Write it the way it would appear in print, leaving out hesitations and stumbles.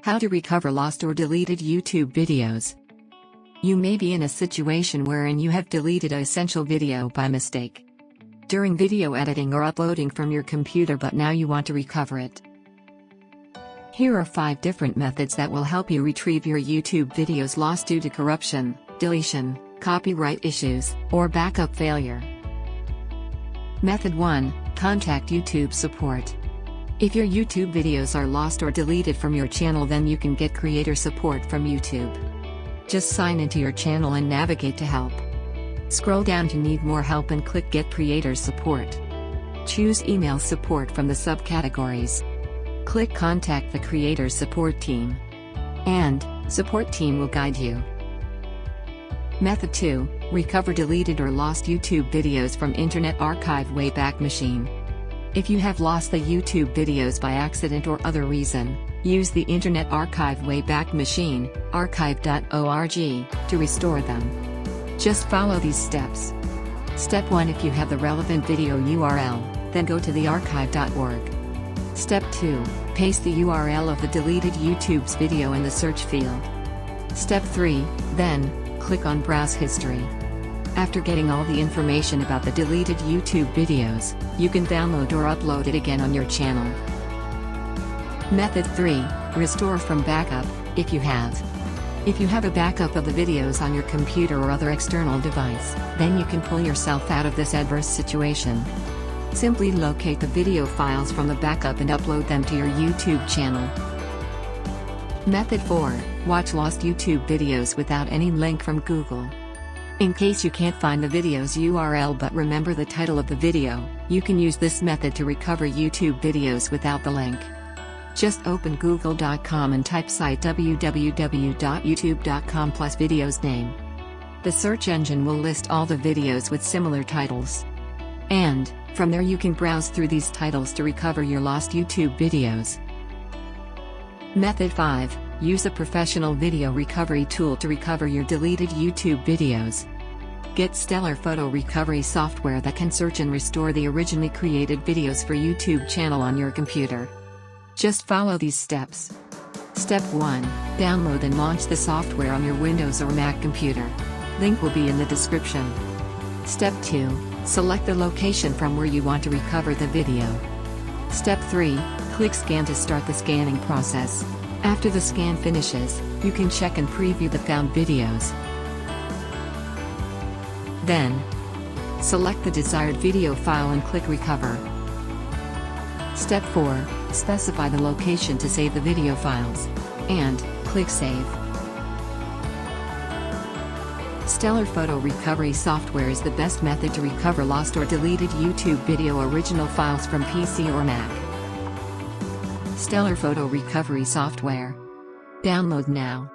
How to recover lost or deleted YouTube videos. You may be in a situation wherein you have deleted an essential video by mistake during video editing or uploading from your computer, but now you want to recover it. Here are 5 different methods that will help you retrieve your YouTube videos lost due to corruption, deletion, copyright issues, or backup failure. Method 1. Contact YouTube support. If your YouTube videos are lost or deleted from your channel, then you can get creator support from YouTube. Just sign into your channel and navigate to help. Scroll down to need more help and click get creator support. Choose email support from the subcategories. Click contact the creator support team. And support team will guide you. Method 2. Recover deleted or lost YouTube videos from Internet Archive Wayback machine. If you have lost the YouTube videos by accident or other reason, use the Internet Archive Wayback machine, archive.org, to restore them. Just follow these steps. Step 1. If you have the relevant video URL, then go to the archive.org. Step 2. Paste the URL of the deleted YouTube's video in the search field. Step 3. Then, click on Browse History. After getting all the information about the deleted YouTube videos, you can download or upload it again on your channel. Method 3. Restore from backup, if you have. If you have a backup of the videos on your computer or other external device, then you can pull yourself out of this adverse situation. Simply locate the video files from the backup and upload them to your YouTube channel. Method 4. Watch lost YouTube videos without any link from Google. In case you can't find the video's URL but remember the title of the video, you can use this method to recover YouTube videos without the link. Just open google.com and type site www.youtube.com plus video's name. The search engine will list all the videos with similar titles. And, from there you can browse through these titles to recover your lost YouTube videos. Method 5. Use a professional video recovery tool to recover your deleted YouTube videos. Get stellar photo recovery software that can search and restore the originally created videos for YouTube channel on your computer. Just follow these steps. Step 1. Download and launch the software on your Windows or Mac computer. Link will be in the description. Step 2. Select the location from where you want to recover the video. Step 3. Click Scan to start the scanning process. After the scan finishes, you can check and preview the found videos. Then, select the desired video file and click Recover. Step 4. Specify the location to save the video files. And, click Save. Stellar photo recovery software is the best method to recover lost or deleted YouTube video original files from PC or Mac. Stellar photo recovery software. Download now.